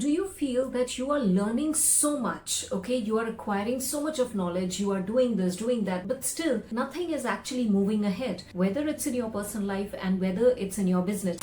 Do you feel that you are learning so much? Okay, you are acquiring so much of knowledge, you are doing this, doing that, but still nothing is actually moving ahead, whether it's in your personal life and whether it's in your business.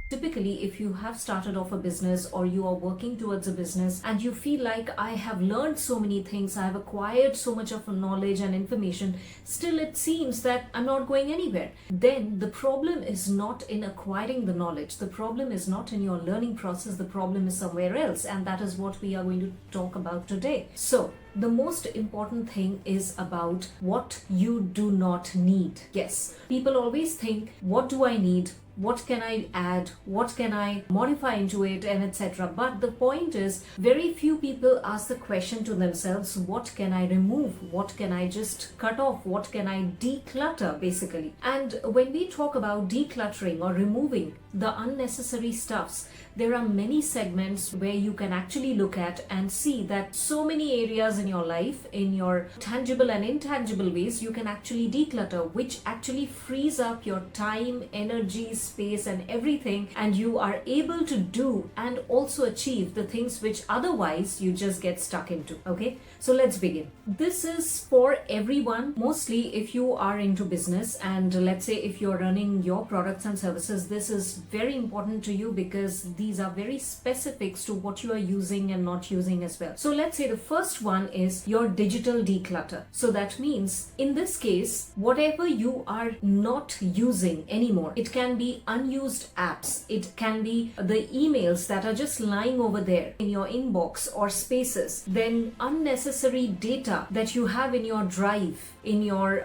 Typically, if you have started off a business or you are working towards a business and you feel like I have learned so many things, I have acquired so much of knowledge and information, still it seems that I'm not going anywhere, then the problem is not in acquiring the knowledge. The problem is not in your learning process. The problem is somewhere else, and that is what we are going to talk about today. So, the most important thing is about what you do not need. Yes, people always think, what do I need? What can I add? What can I modify into it, and etc. But the point is, very few people ask the question to themselves, what can I remove? What can I just cut off? What can I declutter, basically? And when we talk about decluttering or removing the unnecessary stuffs, there are many segments where you can actually look at and see that so many areas in your life, in your tangible and intangible ways, you can actually declutter, which actually frees up your time, energy, space and everything, and you are able to do and also achieve the things which otherwise you just get stuck into. Okay, so let's begin. This is for everyone, mostly if you are into business, and let's say if you're running your products and services, this is very important to you because these are very specifics to what you are using and not using as well. So let's say the first one is your digital declutter. So that means in this case, whatever you are not using anymore, it can be unused apps, it can be the emails that are just lying over there in your inbox or spaces, then unnecessary data that you have in your drive, in your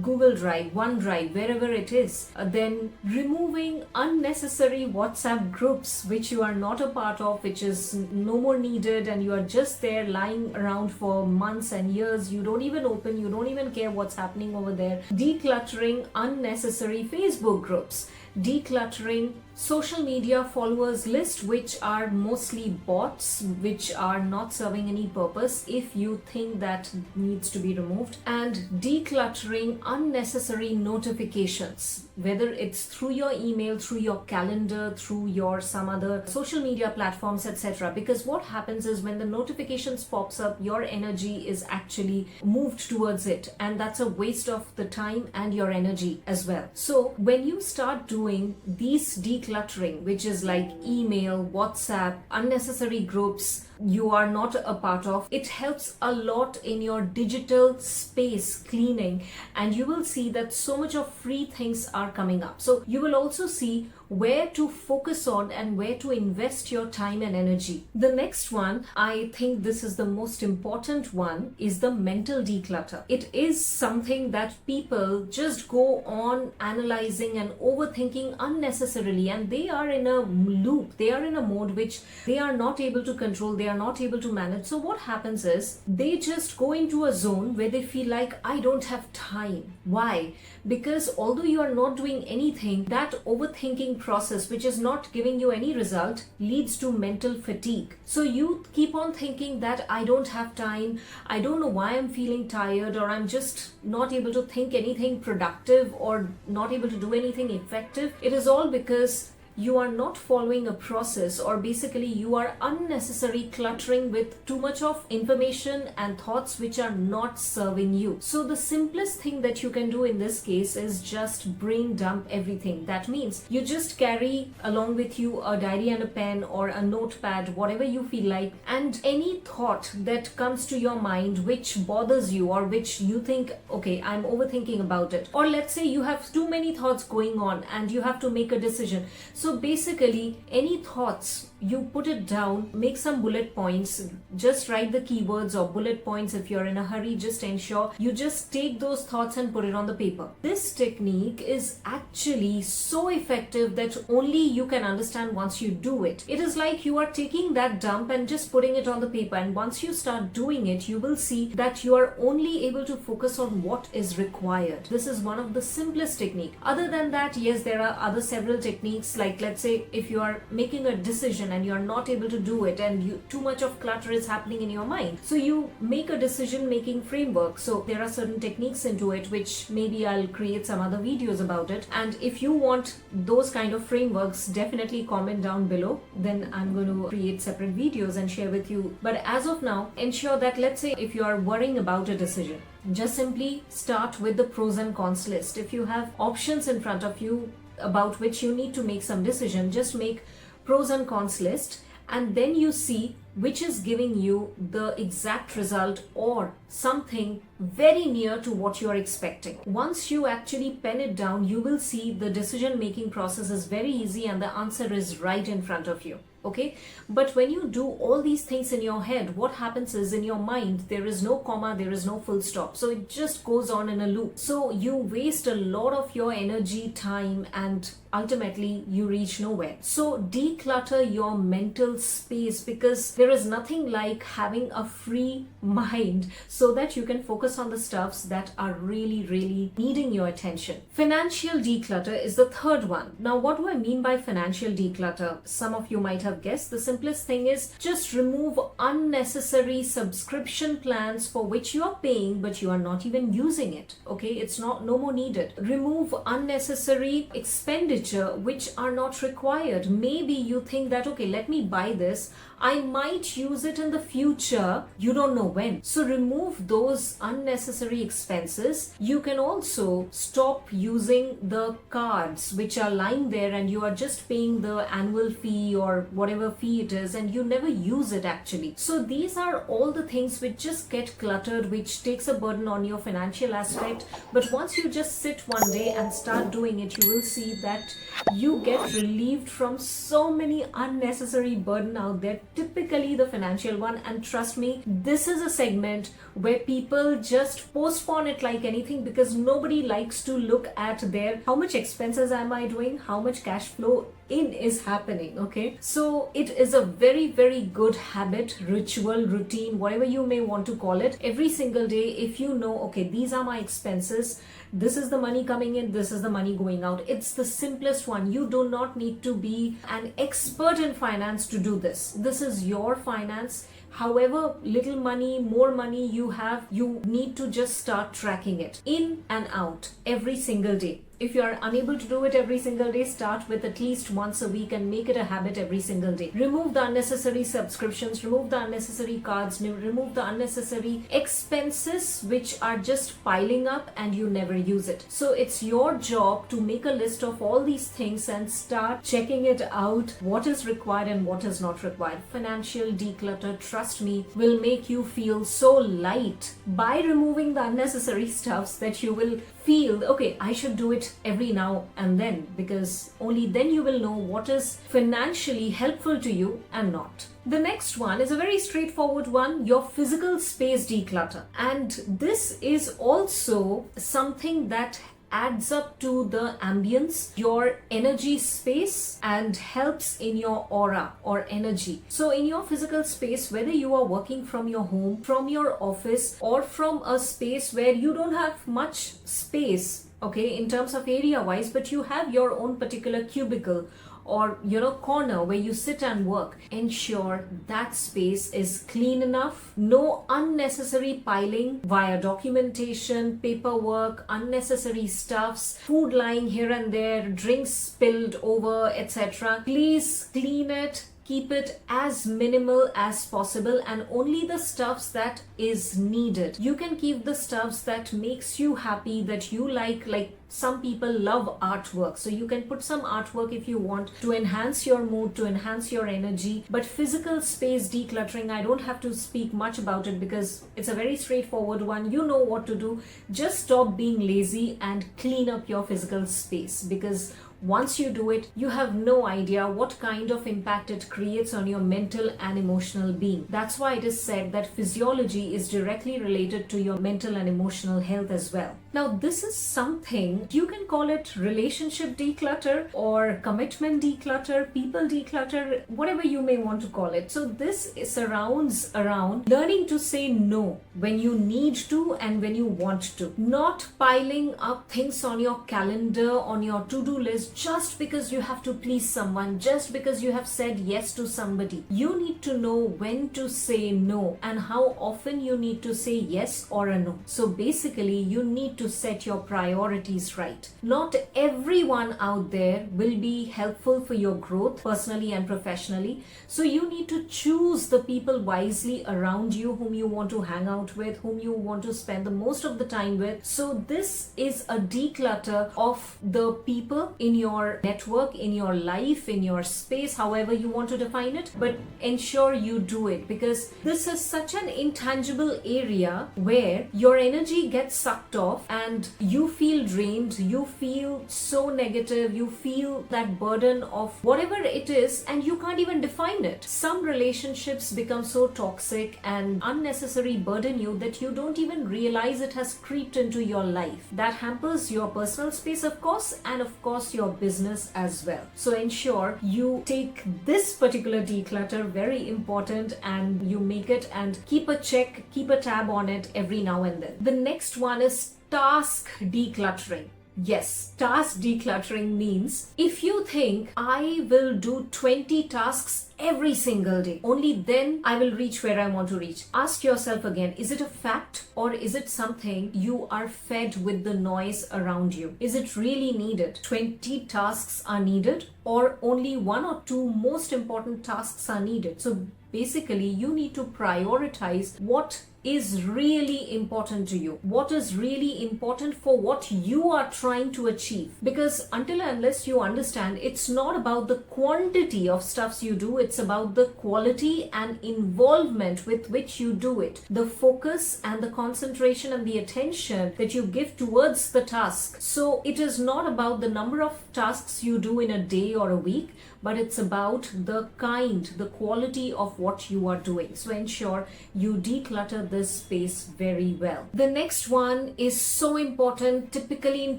Google Drive, OneDrive, wherever it is, then removing unnecessary WhatsApp groups which you are not a part of, which is no more needed, and you are just there lying around for months and years. You don't even open, you don't even care what's happening over there. Decluttering unnecessary Facebook groups, decluttering social media followers list, which are mostly bots, which are not serving any purpose if you think that needs to be removed, and decluttering unnecessary notifications, whether it's through your email, through your calendar, through your some other social media platforms, etc. Because what happens is when the notifications pops up, your energy is actually moved towards it, and that's a waste of the time and your energy as well. So when you start doing these decluttering, which is like email, WhatsApp, unnecessary groups you are not a part of, it helps a lot in your digital space cleaning, and you will see that so much of free things are coming up. So you will also see where to focus on and where to invest your time and energy. The next one, I think this is the most important one, is the mental declutter. It is something that people just go on analyzing and overthinking unnecessarily, and they are in a loop, they are in a mode which they are not able to control, they are not able to manage. So what happens is they just go into a zone where they feel like, I don't have time. Why? Because although you are not doing anything, that overthinking process, which is not giving you any result, leads to mental fatigue. So you keep on thinking that I don't have time, I don't know why I'm feeling tired, or I'm just not able to think anything productive or not able to do anything effective. It is all because you are not following a process, or basically you are unnecessarily cluttering with too much of information and thoughts which are not serving you. So the simplest thing that you can do in this case is just brain dump everything. That means you just carry along with you a diary and a pen or a notepad, whatever you feel like, and any thought that comes to your mind which bothers you or which you think, okay, I'm overthinking about it, or let's say you have too many thoughts going on and you have to make a decision. So basically, any thoughts, you put it down, make some bullet points, just write the keywords or bullet points. If you're in a hurry, just ensure you just take those thoughts and put it on the paper. This technique is actually so effective that only you can understand once you do it. It is like you are taking that dump and just putting it on the paper, and once you start doing it, you will see that you are only able to focus on what is required. This is one of the simplest techniques. Other than that, yes, there are other several techniques like like, let's say if you are making a decision and you're not able to do it, and too much of clutter is happening in your mind, so you make a decision making framework. So there are certain techniques into it, which maybe I'll create some other videos about it. And if you want those kind of frameworks, definitely comment down below, then I'm going to create separate videos and share with you. But as of now, ensure that, let's say if you are worrying about a decision, just simply start with the pros and cons list. If you have options in front of you about which you need to make some decision, just make pros and cons list, and then you see which is giving you the exact result or something very near to what you are expecting. Once you actually pen it down, you will see the decision making process is very easy and the answer is right in front of you. Okay, but when you do all these things in your head, what happens is, in your mind there is no comma, there is no full stop, so it just goes on in a loop. So you waste a lot of your energy, time, and ultimately you reach nowhere. So declutter your mental space, because there is nothing like having a free mind so that you can focus on the stuffs that are really needing your attention. Financial declutter is the third one. Now, what do I mean by financial declutter? Some of you might have guessed. The simplest thing is just remove unnecessary subscription plans for which you are paying but you are not even using it. Okay, it's no more needed. Remove unnecessary expenditure which are not required. Maybe you think that, okay, let me buy this, I might use it in the future, you don't know when. So remove those unnecessary expenses. You can also stop using the cards which are lying there and you are just paying the annual fee or whatever fee it is and you never use it actually. So these are all the things which just get cluttered, which takes a burden on your financial aspect. But once you just sit one day and start doing it, you will see that you get relieved from so many unnecessary burden out there, typically the financial one. And trust me, this is a segment where people just postpone it like anything, because nobody likes to look at their how much expenses am I doing, how much cash flow in is happening. Okay, so it is a very good habit, ritual, routine, whatever you may want to call it. Every single day, if you know, okay, these are my expenses, this is the money coming in, this is the money going out. It's the simplest one. You do not need to be an expert in finance to do this. This is your finance. However little money, more money you have, you need to just start tracking it in and out every single day. If you are unable to do it every single day, start with at least once a week and make it a habit every single day. Remove the unnecessary subscriptions, remove the unnecessary cards, remove the unnecessary expenses which are just piling up and you never use it. So it's your job to make a list of all these things and start checking it out, what is required and what is not required. Financial declutter, trust me, will make you feel so light by removing the unnecessary stuffs that you will feel, okay, I should do it every now and then, because only then you will know what is financially helpful to you and not. The next one is a very straightforward one, your physical space declutter. And this is also something that adds up to the ambience, your energy space, and helps in your aura or energy. So in your physical space, whether you are working from your home, from your office, or from a space where you don't have much space, okay, in terms of area wise, but you have your own particular cubicle or corner where you sit and work, ensure that space is clean enough. No unnecessary piling via documentation, paperwork, unnecessary stuffs, food lying here and there, drinks spilled over, etc. Please clean it. Keep it as minimal as possible, and only the stuffs that is needed. You can keep the stuffs that makes you happy, that you like some people love artwork, so you can put some artwork if you want to enhance your mood, to enhance your energy. But physical space decluttering, I don't have to speak much about it because it's a very straightforward one. You know what to do. Just stop being lazy and clean up your physical space, because once you do it, you have no idea what kind of impact it creates on your mental and emotional being. That's why it is said that physiology is directly related to your mental and emotional health as well. Now, this is something you can call it relationship declutter or commitment declutter, people declutter, whatever you may want to call it. So this surrounds around learning to say no when you need to and when you want to. Not piling up things on your calendar, on your to-do list just because you have to please someone, just because you have said yes to somebody. You need to know when to say no and how often you need to say yes or a no. So basically, you need to set your priorities right. Not everyone out there will be helpful for your growth personally and professionally. So you need to choose the people wisely around you whom you want to hang out with, whom you want to spend the most of the time with. So this is a declutter of the people in your network, in your life, in your space, however you want to define it. But ensure you do it, because this is such an intangible area where your energy gets sucked off and you feel drained, you feel so negative, you feel that burden of whatever it is and you can't even define it. Some relationships become so toxic and unnecessary burden you that you don't even realize it has creeped into your life. That hampers your personal space, of course, and of course your business as well. So ensure you take this particular declutter very important and you make it and keep a check, keep a tab on it every now and then. The next one is task decluttering. Yes, task decluttering means if you think I will do 20 tasks every single day, only then I will reach where I want to reach. Ask yourself again, is it a fact or is it something you are fed with the noise around you? Is it really needed? 20 tasks are needed or only one or two most important tasks are needed? So basically, you need to prioritize what is really important to you, what is really important for what you are trying to achieve. Because until and unless you understand, it's not about the quantity of stuffs you do, it's about the quality and involvement with which you do it, the focus and the concentration and the attention that you give towards the task. So it is not about the number of tasks you do in a day or a week, but it's about the kind, the quality of what you are doing. So ensure you declutter this space very well. The next one is so important, typically in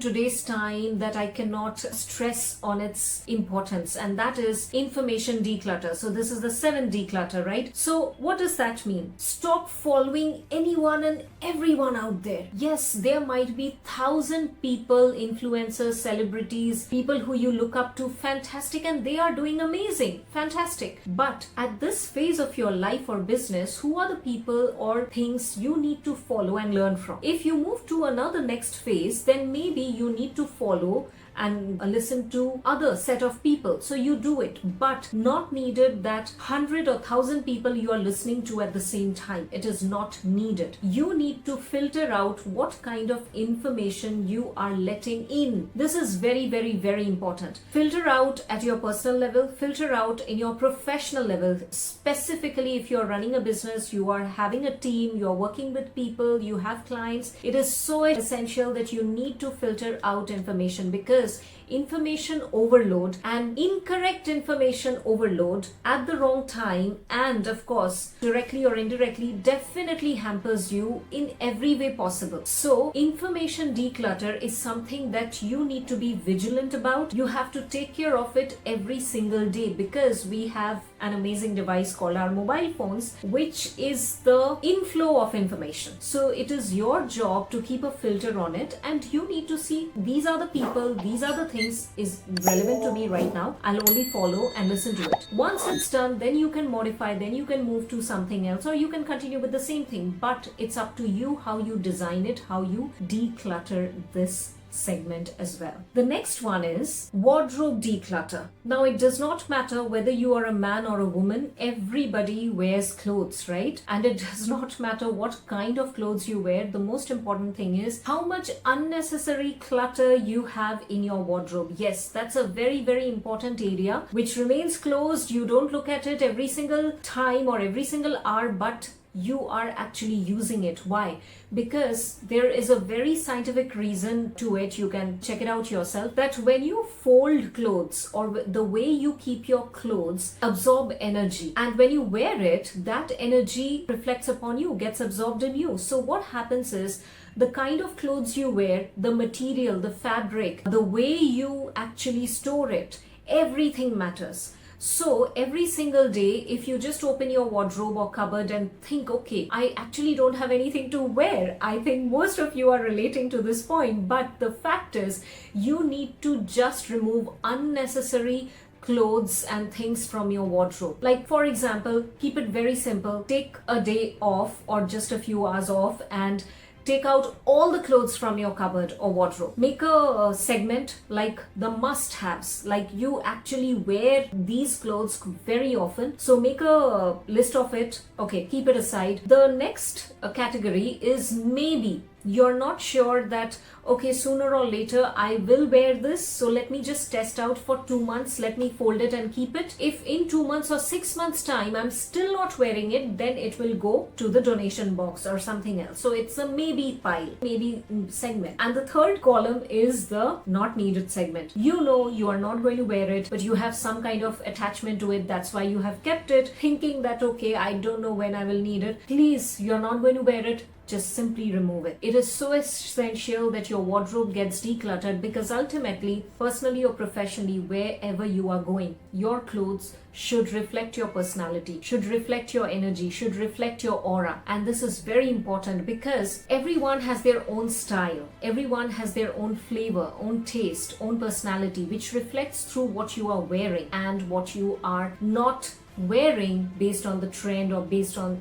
today's time, that I cannot stress on its importance, and that is information declutter. So this is the 7th declutter, right? So what does that mean? Stop following anyone and everyone out there. Yes, there might be 1,000 people, influencers, celebrities, people who you look up to, fantastic, and they are doing amazing, fantastic. But at this phase of your life or business, who are the people or things you need to follow and learn from? If you move to another next phase, then maybe you need to follow and listen to other set of people. So you do it, but not needed that 100 or 1,000 people you are listening to at the same time. It is not needed. You need to filter out what kind of information you are letting in. This is very, very, very important. Filter out at your personal level, filter out in your professional level. Specifically, if you're running a business, you are having a team, you're working with people, you have clients, it is so essential that you need to filter out information, because information overload and incorrect information overload at the wrong time, and of course directly or indirectly, definitely hampers you in every way possible. So information declutter is something that you need to be vigilant about. You have to take care of it every single day, because we have an amazing device called our mobile phones, which is the inflow of information. So it is your job to keep a filter on it, and you need to see, these are the people, these are the things is relevant to me right now, I'll only follow and listen to it. Once it's done, then you can modify, then you can move to something else, or you can continue with the same thing. But it's up to you how you design it, how you declutter this segment as well. The next one is wardrobe declutter. Now, it does not matter whether you are a man or a woman, everybody wears clothes, right? And it does not matter what kind of clothes you wear. The most important thing is how much unnecessary clutter you have in your wardrobe. Yes, that's a very, very important area which remains closed. You don't look at it every single time or every single hour, but you are actually using it. Why? Because there is a very scientific reason to it. You can check it out yourself, that when you fold clothes, or the way you keep your clothes, absorb energy, and when you wear it, that energy reflects upon you, gets absorbed in you. So what happens is, the kind of clothes you wear, the material, the fabric, the way you actually store it, everything matters. So every single day, if you just open your wardrobe or cupboard and think, okay, I actually don't have anything to wear. I think most of you are relating to this point, but the fact is you need to just remove unnecessary clothes and things from your wardrobe. Like for example, keep it very simple. Take a day off or just a few hours off and take out all the clothes from your cupboard or wardrobe. Make a segment like the must-haves, like you actually wear these clothes very often. So make a list of it. Okay, keep it aside. The next category is maybe you're not sure that, okay, sooner or later I will wear this, so let me just test out for 2 months, let me fold it and keep it. If in 2 months or 6 months time I'm still not wearing it, then it will go to the donation box or something else. So it's a maybe pile, maybe segment. And the third column is the not needed segment. You know you are not going to wear it, but you have some kind of attachment to it, that's why you have kept it, thinking that, okay, I don't know when I will need it. Please, you're not going to wear it, just simply remove it. It is so essential that your wardrobe gets decluttered, because ultimately, personally or professionally, wherever you are going, your clothes should reflect your personality, should reflect your energy, should reflect your aura. And this is very important because everyone has their own style, everyone has their own flavor, own taste, own personality, which reflects through what you are wearing and what you are not wearing based on the trend or based on,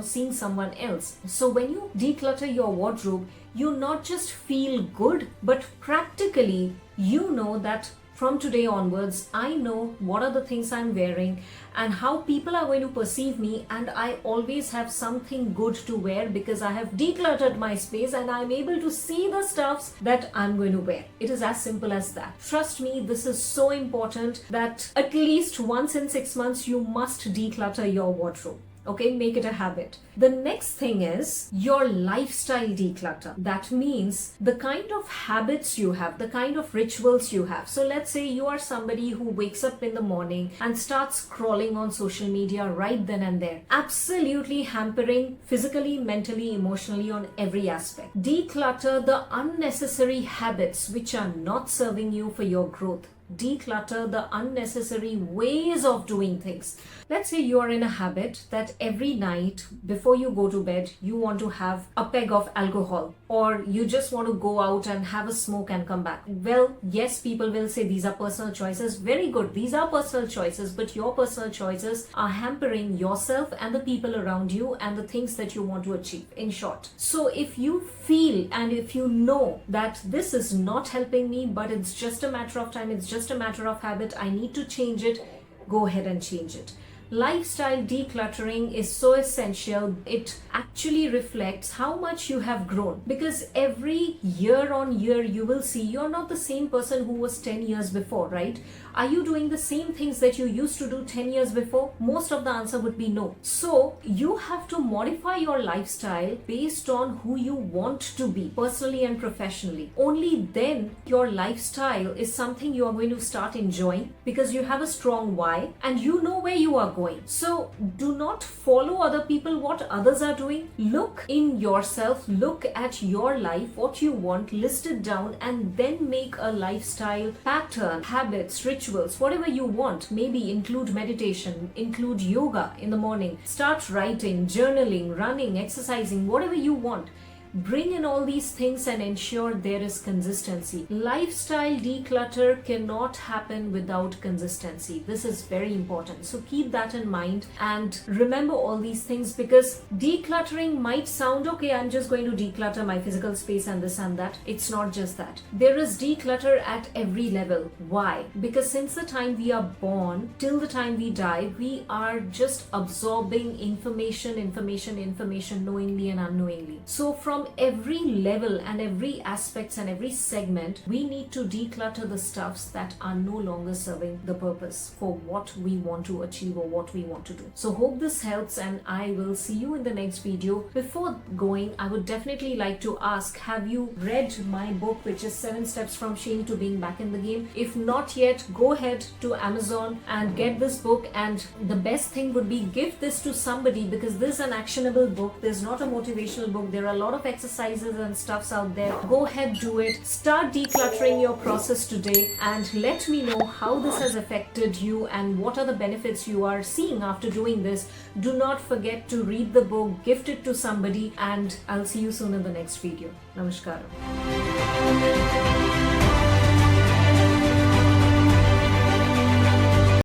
seeing someone else. So when you declutter your wardrobe, you not just feel good, but practically you know that from today onwards, I know what are the things I'm wearing and how people are going to perceive me, and I always have something good to wear because I have decluttered my space and I'm able to see the stuffs that I'm going to wear. It is as simple as that. Trust me, this is so important that at least once in 6 months you must declutter your wardrobe. Okay, make it a habit. The next thing is your lifestyle declutter. That means the kind of habits you have, the kind of rituals you have. So let's say you are somebody who wakes up in the morning and starts scrolling on social media right then and there, absolutely hampering physically, mentally, emotionally on every aspect. Declutter the unnecessary habits which are not serving you for your growth. Declutter the unnecessary ways of doing things. Let's say you are in a habit that every night before you go to bed, you want to have a peg of alcohol, or you just want to go out and have a smoke and come back. Well, yes, people will say these are personal choices. Very good. These are personal choices, but your personal choices are hampering yourself and the people around you and the things that you want to achieve, in short. So if you feel and if you know that this is not helping me, but it's just a matter of time, it's just a matter of habit, I need to change it, go ahead and change it. Lifestyle decluttering is so essential. It actually reflects how much you have grown, because every year on year you will see you're not the same person who was 10 years before, right? Are you doing the same things that you used to do 10 years before? Most of the answer would be no. So you have to modify your lifestyle based on who you want to be, personally and professionally. Only then your lifestyle is something you are going to start enjoying, because you have a strong why and you know where you are going. So do not follow other people, what others are doing. Look in yourself, look at your life, what you want, list it down, and then make a lifestyle pattern, habits, rituals, whatever you want. Maybe include meditation, include yoga in the morning, start writing, journaling, running, exercising, whatever you want. Bring in all these things and ensure there is consistency. Lifestyle declutter cannot happen without consistency. This is very important. So keep that in mind and remember all these things, because decluttering might sound, okay, I'm just going to declutter my physical space and this and that. It's not just that. There is declutter at every level. Why? Because since the time we are born till the time we die, we are just absorbing information knowingly and unknowingly. So from every level and every aspects and every segment, we need to declutter the stuffs that are no longer serving the purpose for what we want to achieve or what we want to do. So hope this helps, and I will see you in the next video. Before going, I would definitely like to ask, have you read my book, which is 7 Steps from Shame to Being Back in the Game? If not yet, go ahead to Amazon and get this book, and the best thing would be give this to somebody, because this is an actionable book. There's not a motivational book. There are a lot of exercises and stuffs out there. Go ahead, do it. Start decluttering your process today and let me know how this has affected you and what are the benefits you are seeing after doing this. Do not forget to read the book, gift it to somebody, and I'll see you soon in the next video. Namaskaram.